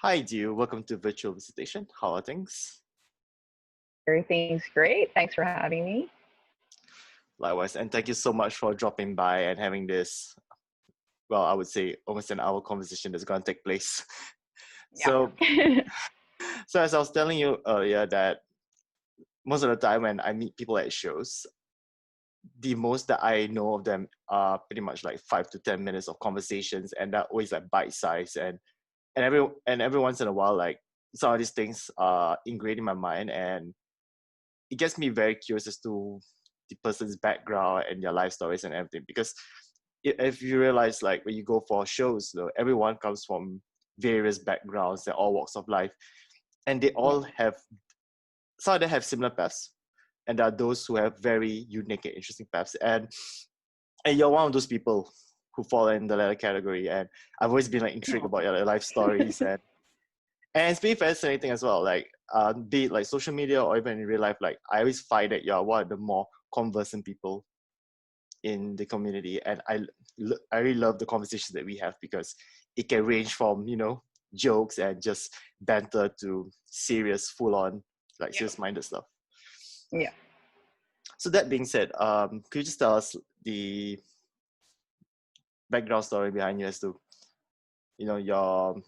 Hi, dear. Welcome to Virtual Visitation. How are things? Everything's great. Thanks for having me. Likewise, and thank you so much for dropping by and having this, well, I would say almost an hour conversation that's going to take place. So, Yeah. so as I was telling you earlier, that most of the time when I meet people at shows, the most that I know of them are pretty much like 5 to 10 minutes of conversations, and they're always like bite size, and every once in a while, like some of these things are ingrained in my mind, and it gets me very curious as to the person's background and their life stories and everything. Because if you realize, like when you go for shows, though, everyone comes from various backgrounds and all walks of life, and they all have, some of them have similar paths, and there are those who have very unique and interesting paths. And you're one of those people who fall in the latter category. And I've always been like intrigued about your life stories, and it's pretty fascinating as well. Like, be it like social media or even in real life, like I always find that you're one of the more conversant people in the community, and I really love the conversations that we have, because it can range from jokes and just banter to serious, full on, like serious minded stuff. Yeah. So that being said, could you just tell us the background story behind you as to your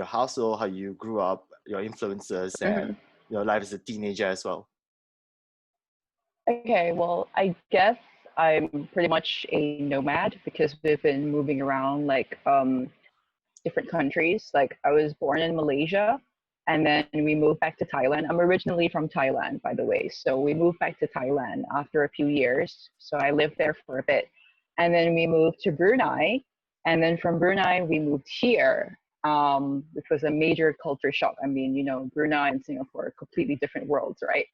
household, how you grew up, your influences, and your life as a teenager as well? Okay, well, I guess I'm pretty much a nomad because we've been moving around like different countries. Like I was born in Malaysia and then we moved back to Thailand. I'm originally from Thailand, by the way. So we moved back to Thailand after a few years. So I lived there for a bit. And then we moved to Brunei. And then from Brunei, we moved here, which was a major culture shock. I mean, Brunei and Singapore are completely different worlds, right?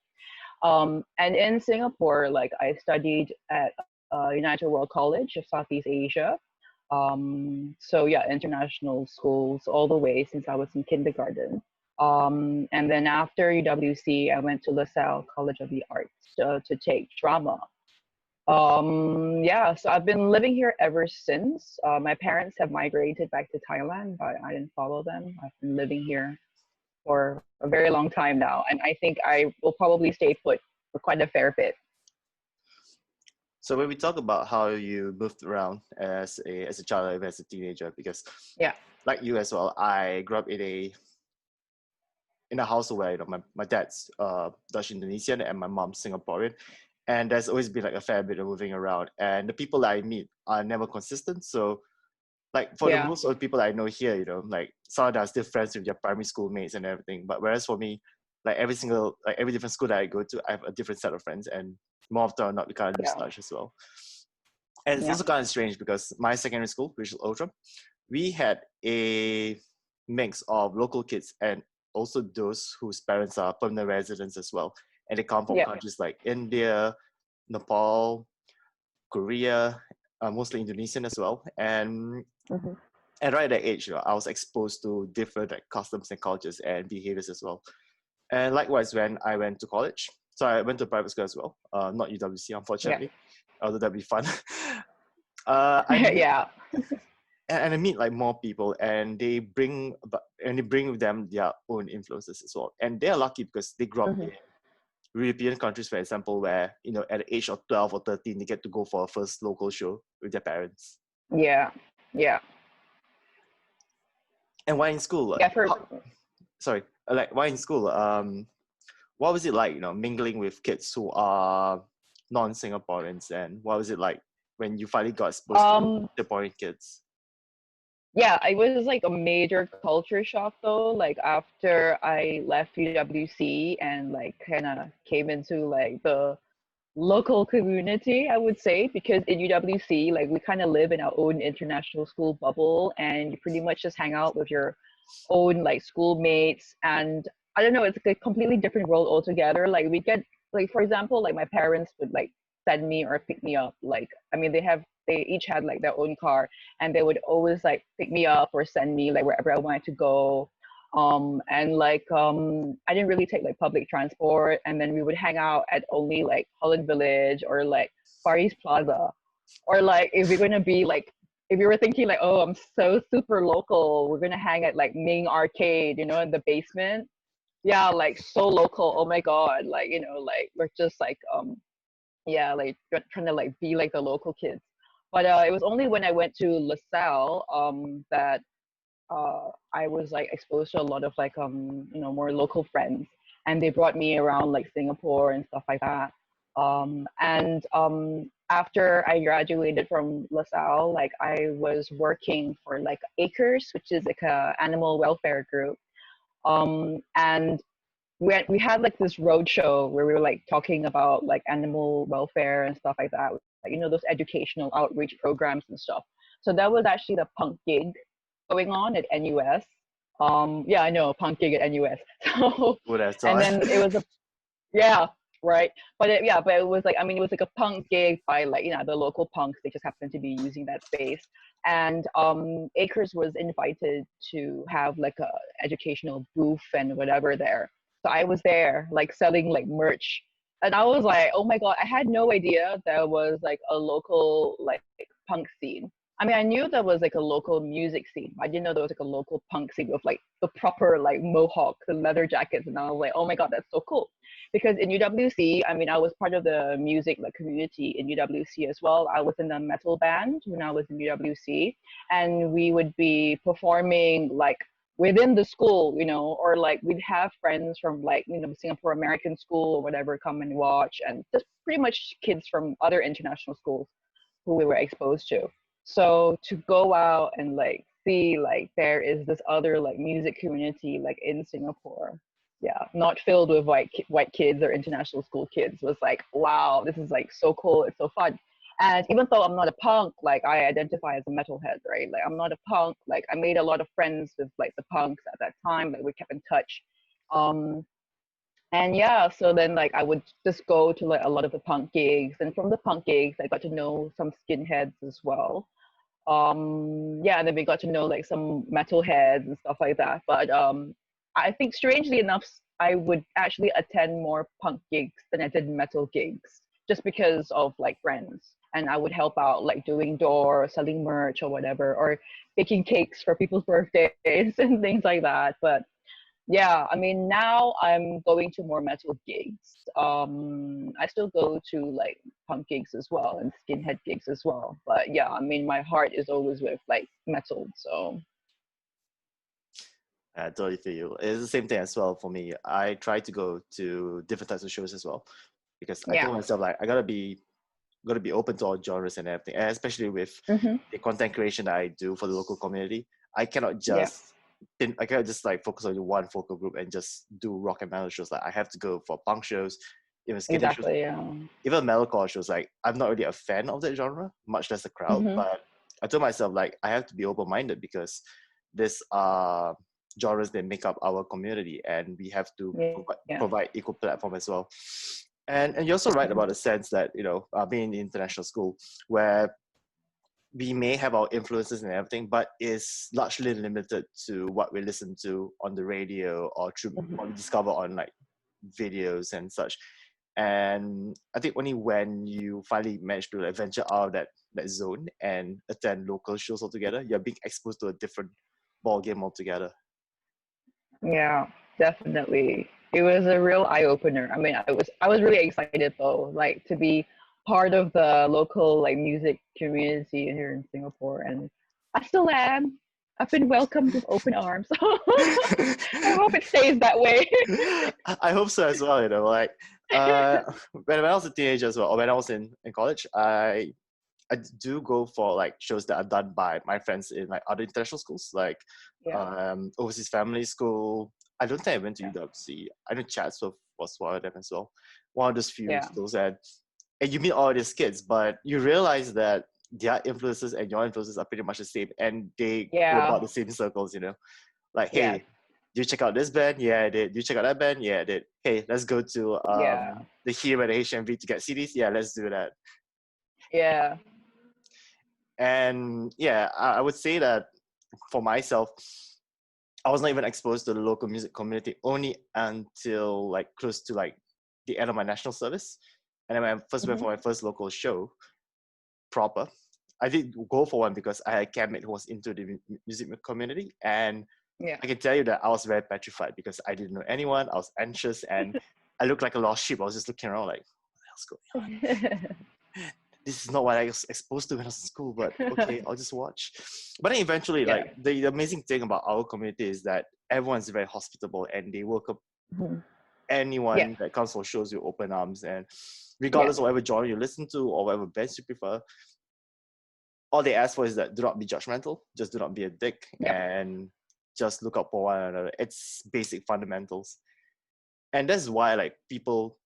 And in Singapore, like I studied at United World College of Southeast Asia. So yeah, international schools all the way since I was in kindergarten. And then after UWC, I went to LaSalle College of the Arts to take drama. Yeah, so I've been living here ever since. My parents have migrated back to Thailand, but I didn't follow them. I've been living here for a very long time now, and I think I will probably stay put for quite a fair bit. So when we talk about how you moved around as a child, even as a teenager, because Yeah, like you as well, I grew up in a household where my dad's Dutch Indonesian and my mom's Singaporean, and there's always been like a fair bit of moving around, and the people that I meet are never consistent. So like for the yeah, most of the people I know here, like some of them are still friends with their primary school mates and everything. But whereas for me, like every different school that I go to, I have a different set of friends, and more often or not, we kind of lose yeah, touch as well. And it's yeah, also kind of strange because my secondary school, which is Outram, we had a mix of local kids and also those whose parents are permanent residents as well. And they come from yeah. countries like India, Nepal, Korea, mostly Indonesian as well. Hmm. And right at that age, I was exposed to different like customs and cultures and behaviors as well. And likewise, when I went to college, so I went to private school as well, not UWC, Yeah, unfortunately, although that'd be fun. I meet yeah. and I meet like more people, and they bring with them their own influences as well. And they're lucky because they grew up Hmm. in European countries, for example, where at the age of 12 or 13, they get to go for a first local show with their parents. Yeah, yeah, And while in school, yeah. For like while in school, what was it like, mingling with kids who are non-Singaporeans, and what was it like when you finally got exposed to um, Singaporean kids? yeah, it was like a major culture shock though. Like after I left UWC and like kind of came into like the local community, I would say, because in UWC, like we kind of live in our own international school bubble, and you pretty much just hang out with your own like schoolmates. And I don't know, it's like a completely different world altogether. Like we get, like for example, like my parents would like send me or pick me up. Like I mean, they each had like their own car, and they would always like pick me up or send me like wherever I wanted to go. And like I didn't really take like public transport, and then we would hang out at only like Holland Village or like Far East Plaza, or like if we're gonna be like if you were thinking like, oh, I'm so super local, we're gonna hang at like Ming Arcade, you know, in the basement. Yeah, like so local. Oh my God, like you know, like we're just like yeah, like trying to like be like the local kids. But it was only when I went to LaSalle that I was like exposed to a lot of like you know more local friends, and they brought me around like Singapore and stuff like that. And after I graduated from LaSalle, like I was working for like Acres, which is like a animal welfare group. And we had like this road show where we were like talking about like animal welfare and stuff like that, like you know those educational outreach programs and stuff. So that was actually the punk gig going on at NUS. Yeah, I know, punk gig at NUS. So Would have and thought. then it was a yeah, right. But yeah, but it was like, I mean, it was like a punk gig by like, you know, the local punks. They just happened to be using that space. And Acres was invited to have like a educational booth and whatever there. So I was there like selling like merch. And I was like, oh my God, I had no idea there was like a local like punk scene. I mean, I knew there was like a local music scene. I didn't know there was like a local punk scene with like the proper like mohawks and leather jackets. And I was like, oh my God, that's so cool because in UWC, I mean, I was part of the music like community in UWC as well. I was in a metal band when I was in UWC, and we would be performing like within the school, you know, or like we'd have friends from like you know Singapore American School or whatever come and watch, and just pretty much kids from other international schools who we were exposed to. So to go out and like see like there is this other like music community like in Singapore, yeah, not filled with white kids or international school kids, was like wow, this is like so cool, it's so fun. And even though I'm not a punk, like I identify as a metalhead, right? Like I'm not a punk. Like I made a lot of friends with like the punks at that time. Like we kept in touch. Um, and yeah, so then like I would just go to like a lot of the punk gigs, and from the punk gigs, I got to know some skinheads as well. Yeah, and then we got to know like some metalheads and stuff like that. But I think strangely enough, I would actually attend more punk gigs than I did metal gigs, just because of like friends. And I would help out like doing door, selling merch or whatever, or baking cakes for people's birthdays and things like that. But yeah, I mean, now I'm going to more metal gigs. I still go to like punk gigs as well and skinhead gigs as well. But yeah, I mean, my heart is always with like metal. So I totally feel you. It's the same thing as well for me. I try to go to different types of shows as well because I yeah. told myself like I gotta be open to all genres and everything, and especially with Hmm. the content creation that I do for the local community. I cannot Yeah, just I cannot just like focus on one focal group and just do rock and metal shows. Like I have to go for punk shows, even skinhead shows, exactly. Yeah. even metalcore shows. Like I'm not really a fan of that genre, much less the crowd. Hmm. But I told myself like I have to be open minded because this genres that make up our community, and we have to Yeah. provide equal platform as well. And you're also right Yeah. about the sense that being in the international school where we may have our influences and everything, but it's largely limited to what we listen to on the radio or through what we Hmm. discover on like videos and such. And I think only when you finally manage to like venture out of that zone and attend local shows altogether, you're being exposed to a different ball game altogether. Yeah, definitely. It was a real eye opener. I mean, I was really excited though, like to be part of the local like music community here in Singapore, and I still am. I've been welcomed with open arms. I hope it stays that way. I hope so as well. Like uh, when I was a teenager as well, or when I was in college, I do go for like shows that are done by my friends in like other international schools, like Yeah, overseas family school. I don't think I went to yeah, UWC. I know Chatsworth was one of them as well. One of those few yeah. schools, and you meet all these kids, but you realize that their influences and your influences are pretty much the same, and they go Yeah, about the same circles. Like, hey, yes, do you check out this band? Yeah, I did. Do you check out that band? Yeah, I did. Hey, let's go to yeah, the here at the HMV to get CDs. Yeah, let's do that. yeah. And yeah, I would say that for myself, I was not even exposed to the local music community only until like close to like the end of my national service. And then when I first went Hmm. for my first local show proper, I did go for one because I had a campmate who was into the music community, and Yeah. I can tell you that I was very petrified because I didn't know anyone. I was anxious and I looked like a lost sheep. I was just looking around like, what the hell's going on? This is not what I was exposed to when I was in school, but okay, I'll just watch. But then eventually, Yeah. like the amazing thing about our community is that everyone's very hospitable and they welcome Mhm. anyone Yeah. that comes for shows with open arms. And Yeah. regardless of whatever genre you listen to or whatever bands you prefer, all they ask for is that do not be judgmental, just do not be a dick, Yeah. and just look out for one another. It's basic fundamentals. And that's why like people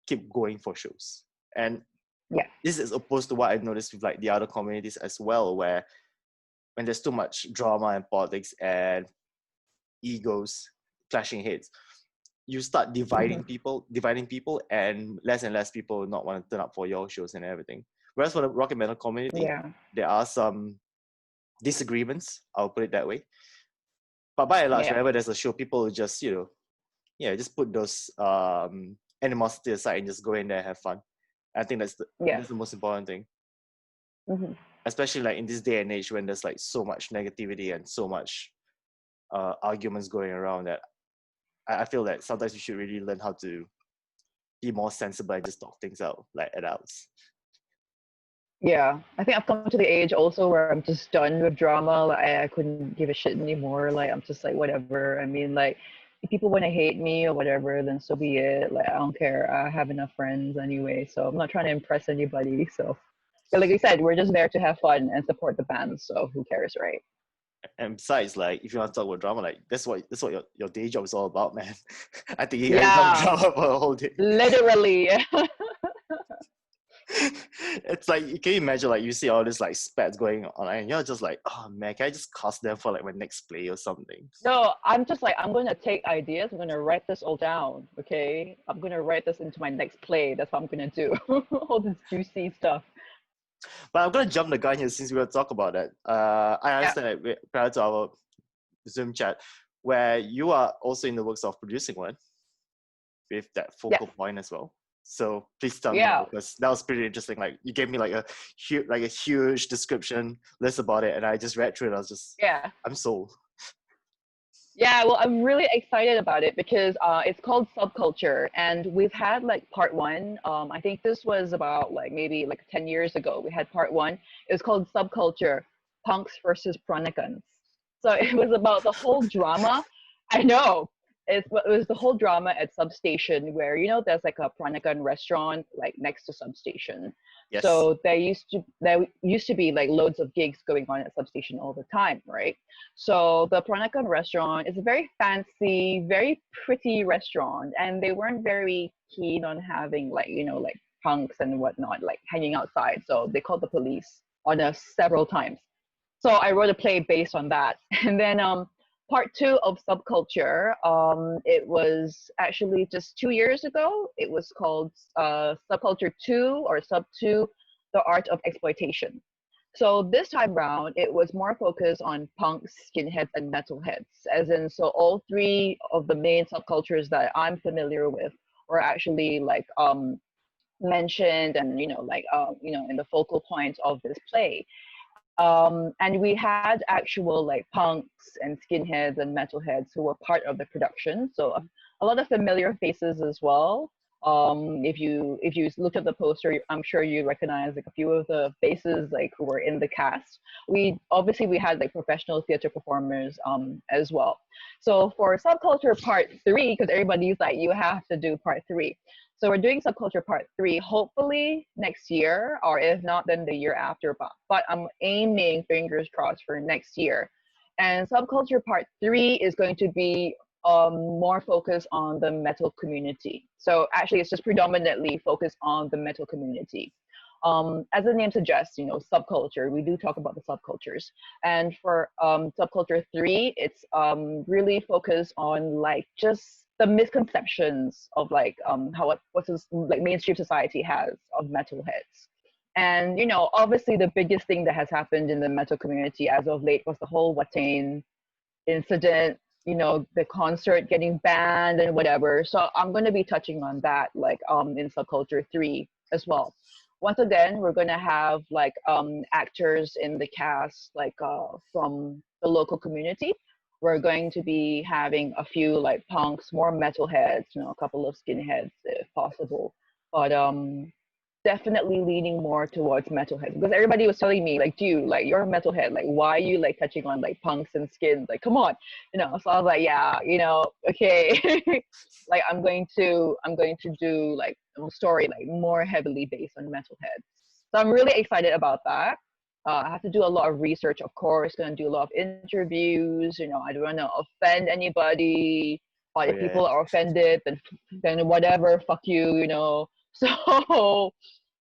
keep going for shows. And Yeah. this is opposed to what I've noticed with like the other communities as well, where when there's too much drama and politics and egos clashing heads, you start Mhm. dividing people, and less people not want to turn up for your shows and everything. Whereas for the rock and metal community, Yeah. there are some disagreements, I'll put it that way. But by and large, Yeah. whenever there's a show, people will just, just put those animosity aside and just go in there and have fun. I think Yeah. that's the most important thing. Mhm. Especially like in this day and age when there's like so much negativity and so much arguments going around, that I feel that sometimes you should really learn how to be more sensible and just talk things out like adults. Yeah, I think I've come to the age also where I'm just done with drama. Like I couldn't give a shit anymore. Like I'm just like whatever. I mean, like if people want to hate me or whatever, then so be it. Like I don't care. I have enough friends anyway, so I'm not trying to impress anybody. So, but like I said, we're just there to have fun and support the band. So who cares, right? And besides, like if you want to talk about drama, like that's what your day job is all about, man. I think you guys talk Yeah, drama for a whole day. literally. It's like, can you imagine like you see all this like spats going on and you're just like, oh man, can I just cast them for like my next play or something? No, I'm just like, I'm going to take ideas. I'm going to write this all down. Okay. I'm going to write this into my next play. That's what I'm going to do. All this juicy stuff. But I'm gonna jump the gun here since we were talking about that. I Yeah. understand that prior to our Zoom chat, where you are also in the works of producing one with that Yes. focal point as well. So please tell me Yeah. more, because that was pretty interesting. Like you gave me like a huge description list about it, and I just read through it. I was just, Yeah. I'm sold. Yeah. Well, I'm really excited about it because it's called Subculture. And we've had like part one. I think this was about like maybe like 10 years ago. We had part one. It was called Subculture Punks versus Pronicans. So it was about the whole drama. I know. It was the whole drama at Substation where, you know, there's like a Pranakan restaurant like next to Substation. Yes. So there used to be like loads of gigs going on at Substation all the time, right? So the Pranakan restaurant is a very fancy, very pretty restaurant, and they weren't very keen on having like, you know, like punks and whatnot like hanging outside. So they called the police on us several times. So I wrote a play based on that. And then part two of Subculture, it was actually just 2 years ago. It was called Subculture 2 or Sub 2, The Art of Exploitation. So this time round, it was more focused on punks, skinheads, and metalheads, as in, so all three of the main subcultures that I'm familiar with were actually like mentioned and, you know, like, in the focal points of this play. And we had actual like punks and skinheads and metalheads who were part of the production. So a lot of familiar faces as well. If you looked at the poster, I'm sure you recognize like a few of the faces like who were in the cast. We had like professional theater performers as well. So for Subculture Part 3, because everybody's like, you have to do Part 3. So we're doing Subculture Part 3, hopefully next year, or if not, then the year after. But I'm aiming, fingers crossed, for next year. And Subculture Part 3 is going to be more focused on the metal community. So actually, it's just predominantly focused on the metal community. As the name suggests, you know, subculture, we do talk about the subcultures. And for Subculture 3, it's really focused on like just the misconceptions of like what this like mainstream society has of metalheads. And you know, obviously the biggest thing that has happened in the metal community as of late was the whole Watain incident, you know, the concert getting banned and whatever. So I'm going to be touching on that like in Subculture 3 as well. once again, we're gonna have like actors in the cast, like from the local community. We're going to be having a few like punks, more metalheads, you know, a couple of skinheads if possible. But definitely leaning more towards metalhead, because everybody was telling me like, dude, like you're a metalhead, like why are you like touching on like punks and skins, like come on, you know. So I was like, yeah, you know, okay. Like I'm going to do like a story like more heavily based on metalhead. So I'm really excited about that. I have to do a lot of research, of course, gonna do a lot of interviews, you know. I don't want to offend anybody, but Oh if yeah. people are offended, then whatever, fuck you, you know. So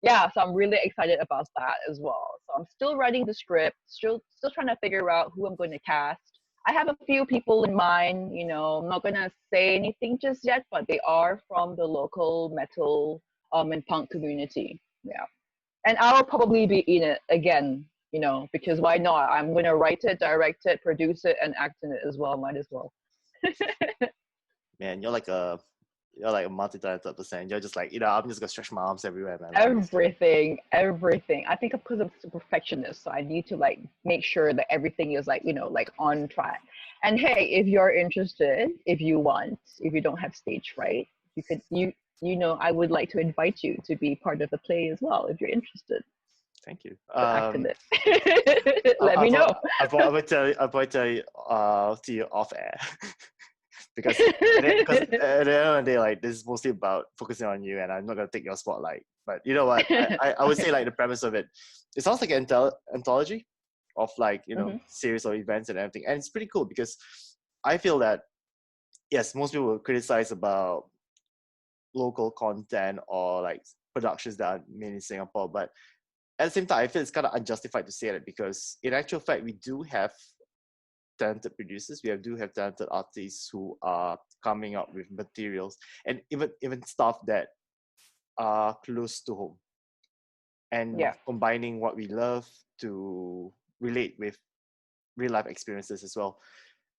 yeah, so I'm really excited about that as well. So I'm still writing the script, still trying to figure out who I'm going to cast. I have a few people in mind, you know. I'm not gonna say anything just yet, but they are from the local metal and punk community. Yeah. And I'll probably be in it again, you know, because why not? I'm gonna write it, direct it, produce it, and act in it as well. Might as well. Man, you're like a multi-talented person. You're just like, I'm just gonna stretch my arms everywhere, man. Like, Everything. I think because I'm a perfectionist, so I need to like make sure that everything is like, you know, like on track. And hey, if you're interested, if you want, if you don't have stage fright, you know, I would like to invite you to be part of the play as well if you're interested thank you. to act in it. I, Let I, me know. pro- I would tell you, to you off air. because because at the end of the day, like this is mostly about focusing on you, and I'm not gonna take your spotlight. But you know what? I would say like the premise of it, it sounds like an anthology of like Hmm. series of events and everything, and it's pretty cool because I feel that yes, most people will criticize about local content or like productions that are made in Singapore, but at the same time, I feel it's kind of unjustified to say that because in actual fact, we do have talented producers. Do have talented artists who are coming up with materials and even stuff that are close to home and Yeah. combining what we love to relate with real life experiences as well.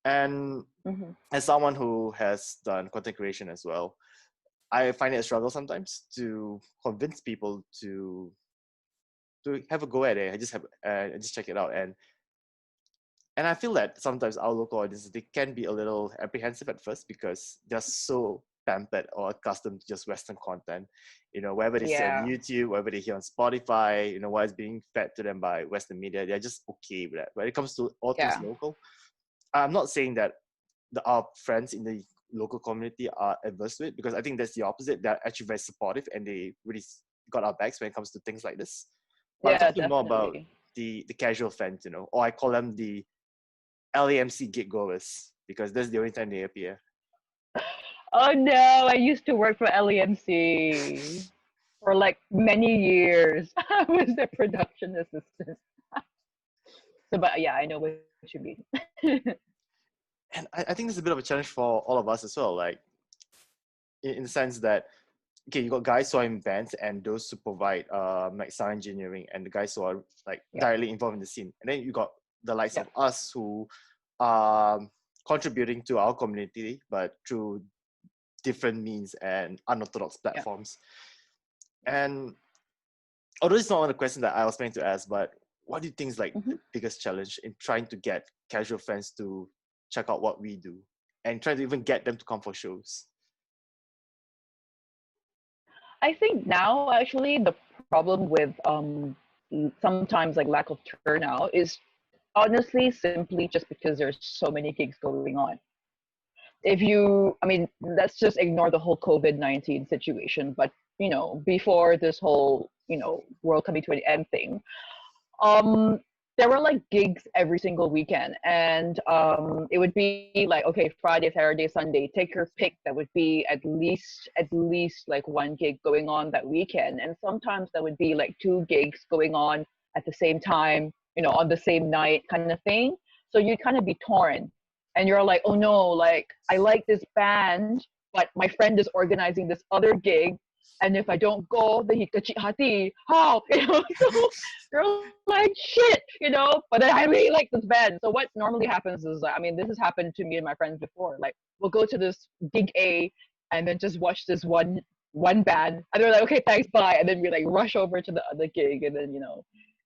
And Hmm. as someone who has done content creation as well, I find it a struggle sometimes to convince people to have a go at it. I just check it out, and I feel that sometimes our local audiences, they can be a little apprehensive at first because they're so pampered or accustomed to just Western content. Wherever they see on Yeah. YouTube, wherever they hear on Spotify, what is being fed to them by Western media, they're just okay with that. When it comes to all things Yeah. local, I'm not saying that our friends in the local community are adverse to it, because I think that's the opposite. They're actually very supportive and they really got our backs when it comes to things like this. But I'm Yeah, talking more about definitely. the casual fans, or I call them the LAMC gig goers, because that's the only time they appear. Oh no, I used to work for LEMC for like many years. I was the production assistant. So, but yeah, I know what you mean. And I think it's a bit of a challenge for all of us as well, like in the sense that, okay, you got guys who are in bands and those who provide like sound engineering, and the guys who are like Yeah. directly involved in the scene, and then you got the likes Yeah. of us who are contributing to our community but through different means and unorthodox Yeah. platforms. And although it's not one of the questions that I was planning to ask, but what do you think is like Hmm. the biggest challenge in trying to get casual fans to check out what we do and try to even get them to come for shows? I think now actually the problem with sometimes like lack of turnout is honestly simply just because there's so many gigs going on. If you, I mean, let's just ignore the whole COVID-19 situation, but you know, before this whole, you know, world coming to an end thing, um, there were like gigs every single weekend, and it would be like, okay, Friday, Saturday, Sunday, take your pick. That would be at least like one gig going on that weekend, and sometimes that would be like two gigs going on at the same time, you know, on the same night, kind of thing. So you'd kind of be torn, and you're like, oh no, like I like this band, but my friend is organizing this other gig, and if I don't go, then he kecil hati. How? You know, so you're like, shit, you know, but then I really like this band. So what normally happens is, I mean, this has happened to me and my friends before. Like, we'll go to this gig A and then just watch this one one band, and they're like, okay, thanks, bye, and then we like rush over to the other gig, and then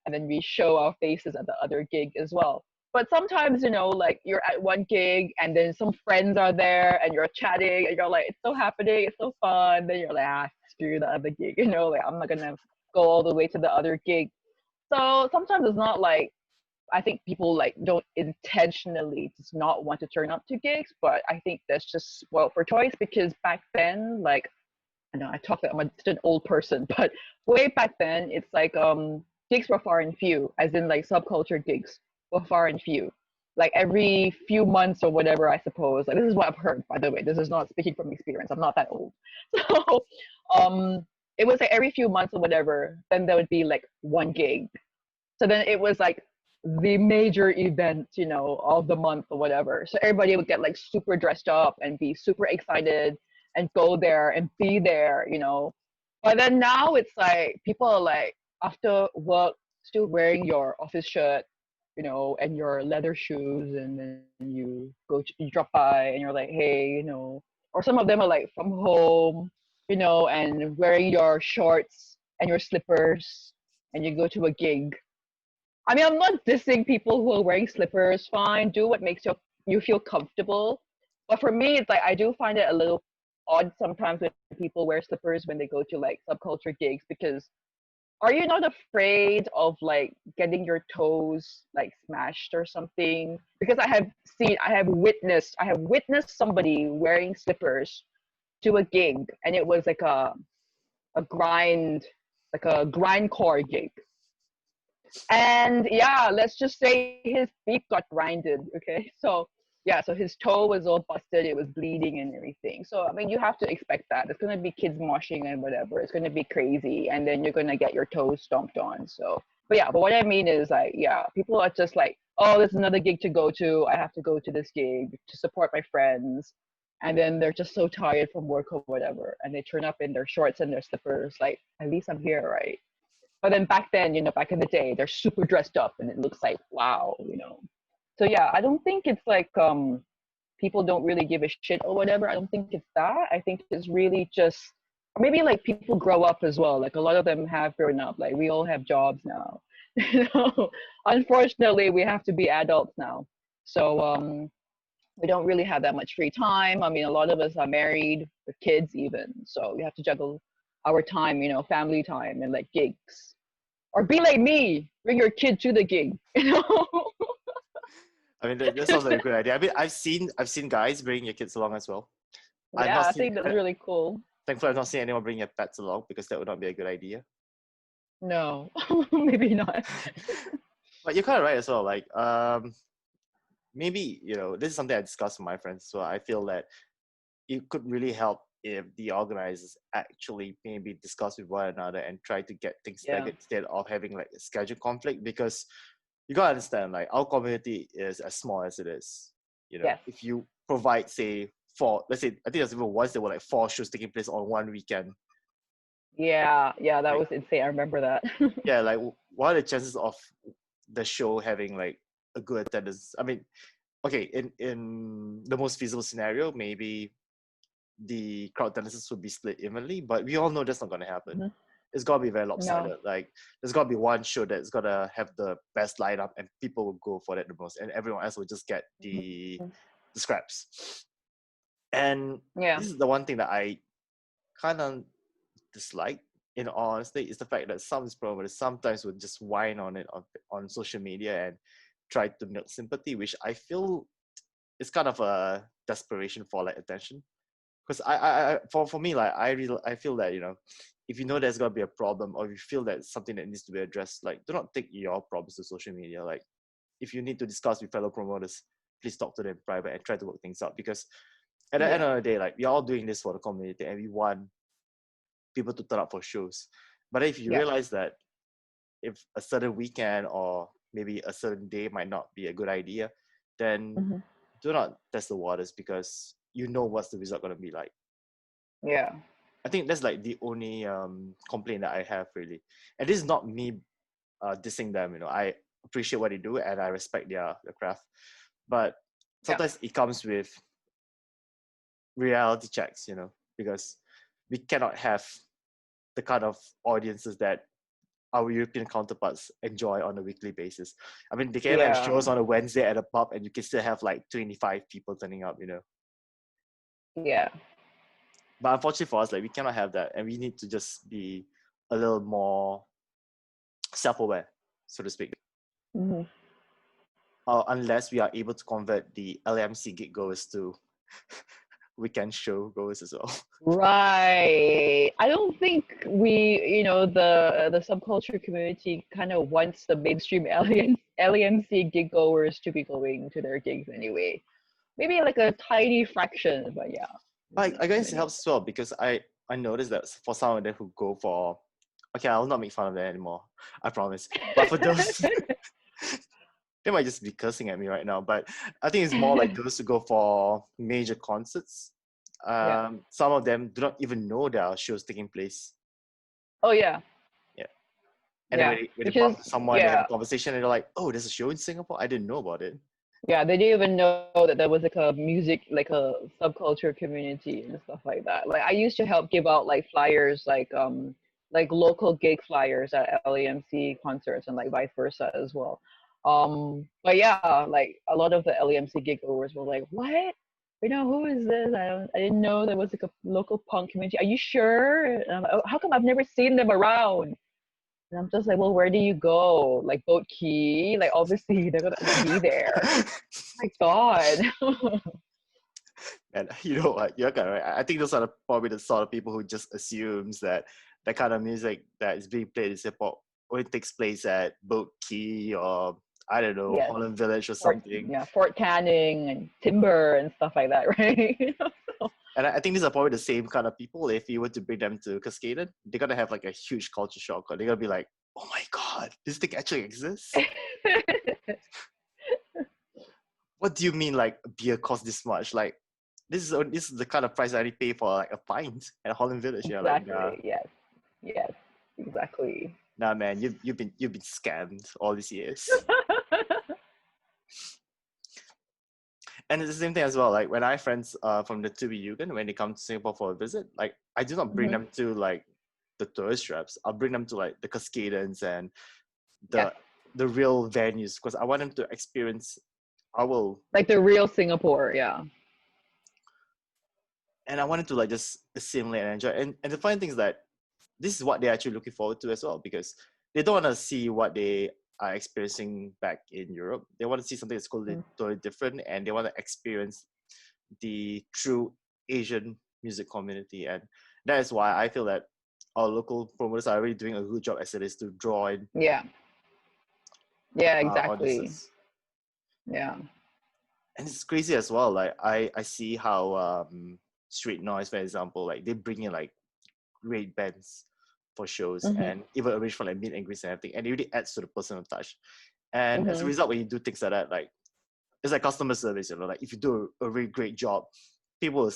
and then we show our faces at the other gig as well. But sometimes, like you're at one gig and then some friends are there and you're chatting and you're like, it's so happening, it's so fun. Then you're like, screw the other gig, like I'm not gonna go all the way to the other gig. So sometimes it's not like, I think people like don't intentionally just not want to turn up to gigs, but I think that's just spoiled for choice because back then, like, I know I talk like I'm just an old person, but way back then, it's like gigs were far and few, as in like subculture gigs were far and few. Like every few months or whatever, I suppose. Like this is what I've heard, by the way. This is not speaking from experience. I'm not that old. So it was like every few months or whatever, then there would be like one gig. So then it was like the major event, of the month or whatever. So everybody would get like super dressed up and be super excited and go there and be there. But then now it's like people are like after work still wearing your office shirt, and your leather shoes, and then you drop by and you're like, hey, or some of them are like from home, and wearing your shorts and your slippers, and you go to a gig. I mean, I'm not dissing people who are wearing slippers. Fine, do what makes you feel comfortable. But for me, it's like I do find it a little odd sometimes when people wear slippers when they go to like subculture gigs because are you not afraid of like getting your toes like smashed or something? Because I have witnessed somebody wearing slippers to a gig, and it was like a grind, like a grindcore gig. And yeah, let's just say his feet got grinded. Okay. So yeah, so his toe was all busted, it was bleeding and everything. So I mean you have to expect that. It's gonna be kids moshing and whatever. It's gonna be crazy and then you're gonna get your toes stomped on. So but yeah, but what I mean is like, yeah, people are just like, oh, there's another gig to go to. I have to go to this gig to support my friends. And then they're just so tired from work or whatever. And they turn up in their shorts and their slippers, like, at least I'm here, right? But then back then, back in the day, they're super dressed up and it looks like wow. So yeah, I don't think it's like people don't really give a shit or whatever. I don't think it's that. I think it's really just or maybe like people grow up as well. Like a lot of them have grown up. Like we all have jobs now. Unfortunately, we have to be adults now. So we don't really have that much free time. I mean, a lot of us are married with kids even. So we have to juggle our time, family time and like gigs. Or be like me, bring your kid to the gig. I mean, that sounds like a good idea. I mean, I've seen guys bring your kids along as well. I've Yeah, not I seen. think that's really cool. Thankfully, I've not seen anyone bring your pets along because that would not be a good idea. No, maybe not. But you're kind of right as well. Like, maybe this is something I discussed with my friends. So I feel that it could really help if the organizers actually maybe discuss with one another and try to get things Yeah. staggered instead of having like a schedule conflict because you gotta understand like our community is as small as it is. Yes. If you provide say four, let's say I think there's even once there were like 4 shows taking place on one weekend. Yeah, that Like, was insane. I remember that. yeah, like what are the chances of the show having like a good attendance? I mean, okay, in the most feasible scenario, maybe the crowd attendances would be split evenly, but we all know that's not going to happen. Mhm. It's got to be very No. lopsided. Like, there's got to be one show that's got to have the best lineup, and people will go for that the most, and everyone else will just get the scraps. And Yeah. this is the one thing that I kind of dislike, in all honesty, is the fact that some promoters sometimes would just whine on it on social media and try to milk sympathy, which I feel is kind of a desperation for like attention. Because for me, like I feel that if you know there's gonna be a problem or if you feel that it's something that needs to be addressed, like do not take your problems to social media. Like if you need to discuss with fellow promoters, please talk to them in private and try to work things out. Because at the end of the day, like we're all doing this for the community and we want people to turn up for shows. But if you realize that if a certain weekend or maybe a certain day might not be a good idea, then do not test the waters because you know what's the result going to be like. Yeah. I think that's like the only complaint that I have really. And this is not me dissing them, I appreciate what they do and I respect their craft. But sometimes it comes with reality checks, because we cannot have the kind of audiences that our European counterparts enjoy on a weekly basis. I mean, they can have Yeah. shows on a Wednesday at a pub and you can still have like 25 people turning up, Yeah. But unfortunately for us, like we cannot have that, and we need to just be a little more self-aware, so to speak. Mhm. Unless we are able to convert the LMC gig goers to weekend show goers as well. Right. I don't think the subculture community kind of wants the mainstream LEMC gig goers to be going to their gigs anyway. Maybe like a tiny fraction, but yeah. I Too guess it many. helps as well because I noticed that for some of them who go for, okay, I'll not make fun of them anymore, I promise. But for those, they might just be cursing at me right now, but I think it's more like those who go for major concerts. Yeah. Some of them do not even know there are shows taking place. Oh yeah. Yeah. And then Yeah. when they Which is bump into someone, they have a yeah. conversation, and they're like, "Oh, there's a show in Singapore. I didn't know about it." Yeah, they didn't even know that there was like a music, like a subculture community and stuff like that. Like I used to help give out like flyers, like local gig flyers at LEMC concerts and like vice versa as well. But yeah, like a lot of the LEMC gig goers were like, "What? Who is this? I didn't know there was like a local punk community. Are you sure?" And I'm like, "Oh, how come I've never seen them around?" And I'm just like, "Well, where do you go? Like Boat Key? Like obviously they're gonna be there." My God. And you know what? You're kind of right. I think those are probably the sort of people who just assumes that that kind of music that is being played in Singapore only takes place at Boat Key or I don't know, Yes. Holland Village or something. Fort Canning and Timber and stuff like that, right? And I think these are probably the same kind of people. If you were to bring them to Cascaden, they're gonna have like a huge culture shock. They're gonna be like, "Oh my god, this thing actually exists? What do you mean like beer costs this much? Like this is the kind of price I already pay for like a pint at Holland Village." You're like, nah, Exactly. Yes. Yes. Exactly. nah, man, you've been scammed all these years. And it's the same thing as well. Like when I have friends from the 2B Jugend, when they come to Singapore for a visit, like I do not bring Hmm. them to like the tourist traps. I'll bring them to like the Cascadens and Yes. the real venues because I want them to experience our Like the real Singapore. Yeah. and I wanted to like just assimilate and enjoy. And the funny thing is that this is what they're actually looking forward to as well because they don't want to see what they are experiencing back in Europe. They want to see something that's totally different and they want to experience the true Asian music community. And that is why I feel that our local promoters are really doing a good job as it is to draw in Yeah. Yeah. Exactly. audiences. Yeah. And it's crazy as well. Like I see how Street Noise, for example, like they bring in like great bands for shows Hmm. and even arrange for like meet and greets and everything. And it really adds to the personal touch. And as a Hmm. result, when you do things like that, like it's like customer service, like if you do a really great job, people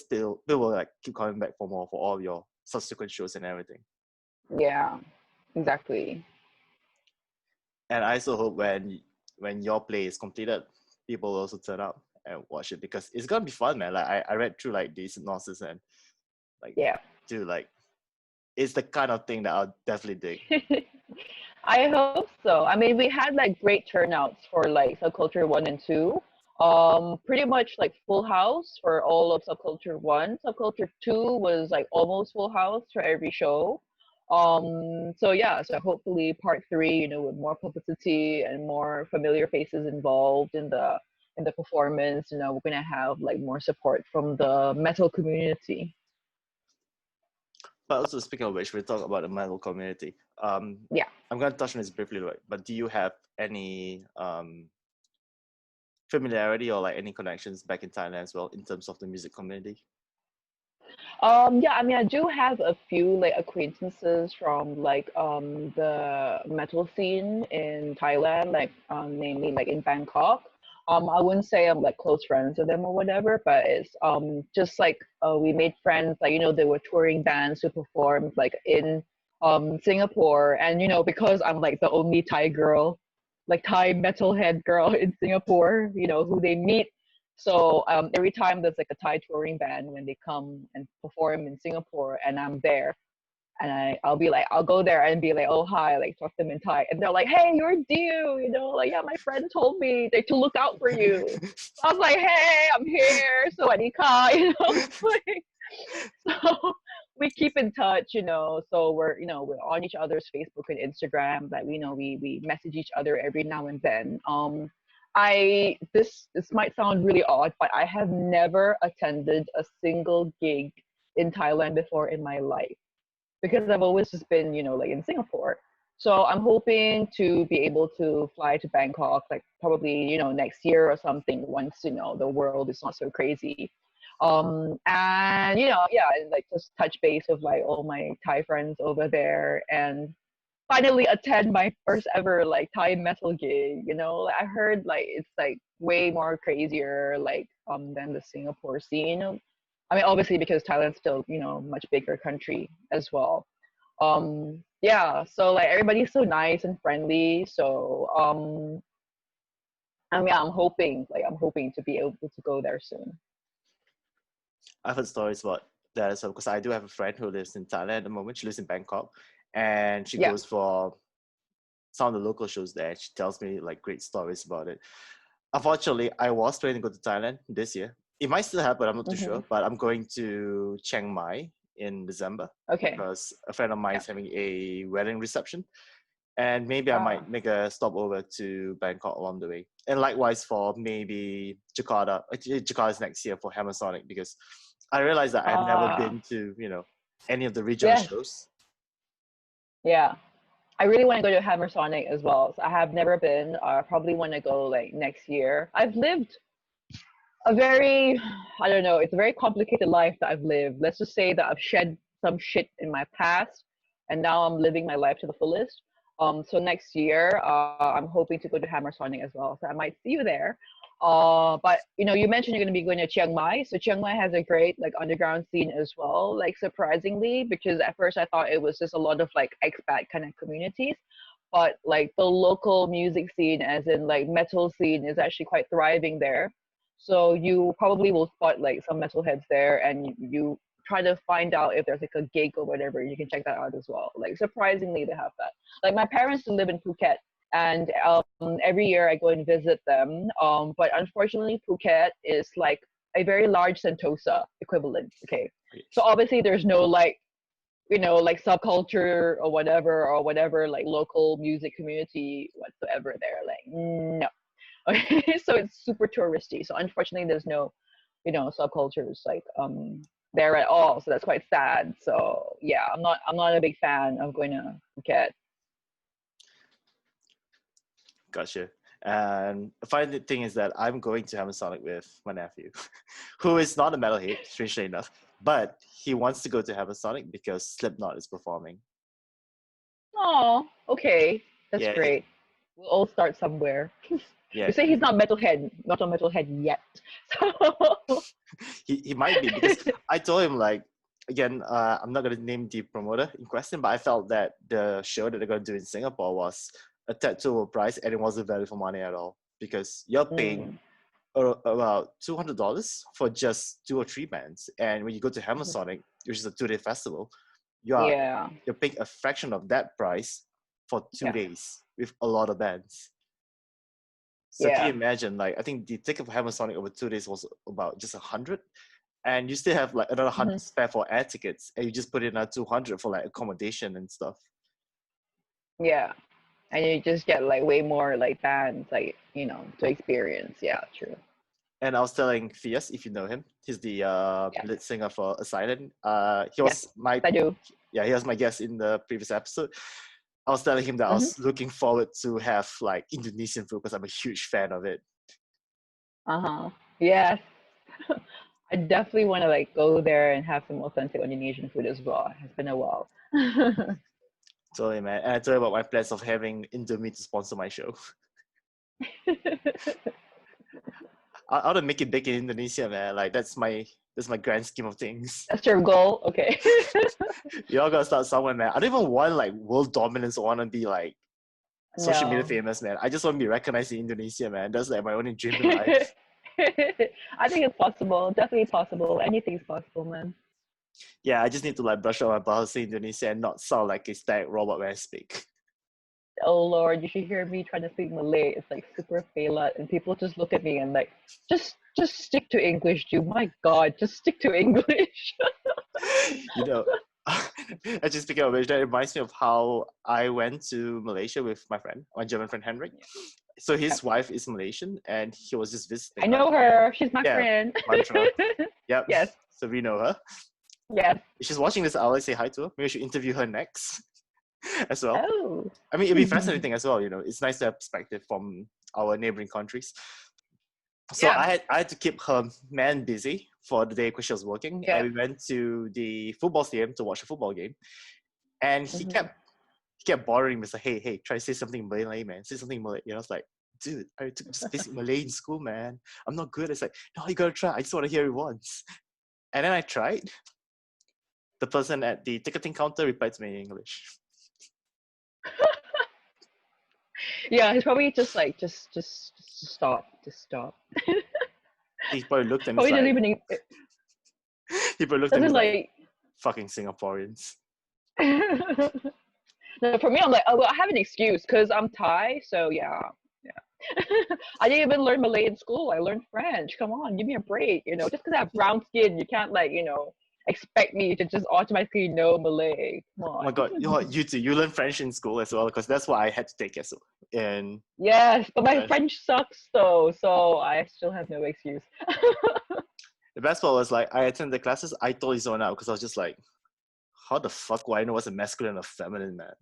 will like keep coming back for more for all your subsequent shows and everything. Yeah. Exactly. And I also hope when your play is completed, people will also turn up and watch it because it's gonna be fun, man. Like I read through like the synopsis and like Yeah. dude, like it's the kind of thing that I'll definitely dig. I hope so. I mean, we had like great turnouts for like subculture 1 and 2. Pretty much like full house for all of subculture 1. Subculture 2 was like almost full house for every show. So yeah, so hopefully part 3, with more publicity and more familiar faces involved in the performance, we're gonna have like more support from the metal community. But also speaking of which, we talk about the metal community. Yeah. I'm gonna touch on this briefly, right? But do you have any familiarity or like any connections back in Thailand as well in terms of the music community? Yeah, I mean, I do have a few like acquaintances from like the metal scene in Thailand, like namely like in Bangkok. I wouldn't say I'm like close friends with them or whatever, but it's just like we made friends. Like there were touring bands who performed like in Singapore, and because I'm like the only Thai girl, like Thai metalhead girl in Singapore, who they meet So every time there's like a Thai touring band, when they come and perform in Singapore and I'm there, and I'll be like, I'll go there and be like, oh hi, like talk to them in Thai, and they're like, hey, you're due, you know, like yeah, my friend told me they to look out for you. I was like, hey, I'm here, so I need car, you know, like, so we keep in touch, you know. So we're on each other's Facebook and Instagram. Like we message each other every now and then. I this might sound really odd, but I have never attended a single gig in Thailand before in my life because I've always just been, like in Singapore. So I'm hoping to be able to fly to Bangkok, like probably, next year or something once, the world is not so crazy. And yeah, and like just touch base with like all my Thai friends over there and finally attend my first ever like Thai metal gig. Like, I heard like it's like way more crazier like than the Singapore scene. I mean, obviously because Thailand's still, much bigger country as well. Yeah, so like everybody's so nice and friendly. So I mean, I'm hoping to be able to go there soon. I've heard stories about that as well because I do have a friend who lives in Thailand at the moment. She lives in Bangkok, and she Yeah. goes for some of the local shows there. She tells me like great stories about it. Unfortunately, I was planning to go to Thailand this year. It might still happen, I'm not too sure, but I'm going to Chiang Mai in December Okay. because a friend of mine is having a wedding reception. And maybe I Ah. might make a stop over to Bangkok along the way. And likewise for maybe Jakarta. Actually, Jakarta's next year for Hammer Sonic because I realized that I've never been to, any of the regional Yes. shows. Yeah. I really want to go to Hammer Sonic as well. So I have never been. I probably want to go like next year. I've lived a very, I don't know, it's a very complicated life that I've lived. Let's just say that I've shed some shit in my past and now I'm living my life to the fullest. So next year, I'm hoping to go to Hammer Sonic as well. So I might see you there. But you mentioned you're going to be going to Chiang Mai. So Chiang Mai has a great like underground scene as well. Like surprisingly, because at first I thought it was just a lot of like expat kind of communities, but like the local music scene, as in like metal scene, is actually quite thriving there. So you probably will spot like some metalheads there, and you try to find out if there's like a gig or whatever. You can check that out as well. Like surprisingly, they have that. Like my parents live in Phuket, and every year I go and visit them. But unfortunately, Phuket is like a very large Sentosa equivalent. Okay, so obviously there's no like like subculture or whatever like local music community whatsoever there. Like no. Okay, so it's super touristy. So unfortunately, there's no subcultures like there at all. So that's quite sad. So yeah, I'm not a big fan of going to Phuket. Gotcha. And the funny thing is that I'm going to Hammer Sonic with my nephew, who is not a metalhead, strangely enough, but he wants to go to Hammer Sonic because Slipknot is performing. Oh, okay, that's great. We'll all start somewhere. Yeah. You say he's not a metalhead yet. So he might be because I told him like again, I'm not gonna name the promoter in question, but I felt that the show that they're gonna do in Singapore was a tad too overpriced and it wasn't value for money at all because you're paying about $200 for just 2 or 3 bands, and when you go to Hammer Sonic, which is a 2-day festival, you're paying a fraction of that price for 2 days with a lot of bands. So can you imagine, like, I think the ticket for Hammer Sonic over 2 days was about just 100, and you still have like another 100 spare for air tickets, and you just put in another 200 for like accommodation and stuff. Yeah, and you just get like way more like bands, like to experience. Yeah, true. And I was telling Fias, if you know him, he's the lead singer for Asylum. He was I do. Yeah, he was my guest in the previous episode. I was telling him that I was looking forward to have like Indonesian food because I'm a huge fan of it. Yes. I definitely want to like go there and have some authentic Indonesian food as well. It's been a while. Totally, man. And I told you about my plans of having Indomie to sponsor my show. I want to make it big in Indonesia, man. Like that's my grand scheme of things. That's your goal? Okay. You all gotta start somewhere, man. I don't even want like world dominance or want to be like social media famous, man. I just want to be recognized in Indonesia, man. That's like my only dream in life. I think it's possible. Definitely possible. Anything's possible, man. Yeah, I just need to like brush up my bahasa Indonesia and not sound like a static robot when I speak. Oh Lord, you should hear me trying to speak Malay. It's like super failed, and people just look at me and like, just stick to English, dude. My God, just stick to English. You know, actually speaking of which, that reminds me of how I went to Malaysia with my German friend Henrik. So his wife is Malaysian, and he was just visiting I know her. her. She's my Yeah, friend. Mantra. Yep. Yes. So we know her. Yes. If she's watching this, I'll like say hi to her. Maybe we should interview her next as well. Oh. I mean, it'd be fascinating as well. You know, it's nice to have perspective from our neighboring countries. So Yeah. I had to keep her man busy for the day because she was working. Yeah. And we went to the football stadium to watch a football game. And he kept bothering me. Like, hey, try to say something in Malay, man. Say something in Malay. You know, it's like, dude, I took just basic Malay in school, man. I'm not good. It's like, no, you gotta try. I just want to hear it once. And then I tried. The person at the ticketing counter replied to me in English. Yeah, he's probably just like, just stop, just stop. He probably looked at me Probably doesn't like, even he probably looked at me doesn't like, like. fucking Singaporeans. No, for me, I'm like, oh well, I have an excuse because I'm Thai, so yeah. I didn't even learn Malay in school. I learned French. Come on, give me a break. You know, just because I have brown skin, you can't like, expect me to just automatically know Malay. Come Oh my on. god, you too. You learned French in school as well because that's what I had to take as well. And Yes, but my French. French sucks though, so I still have no excuse. The best part was like I attended the classes. I totally zoned out because I was just like, how the fuck would I know what's a masculine or feminine, man?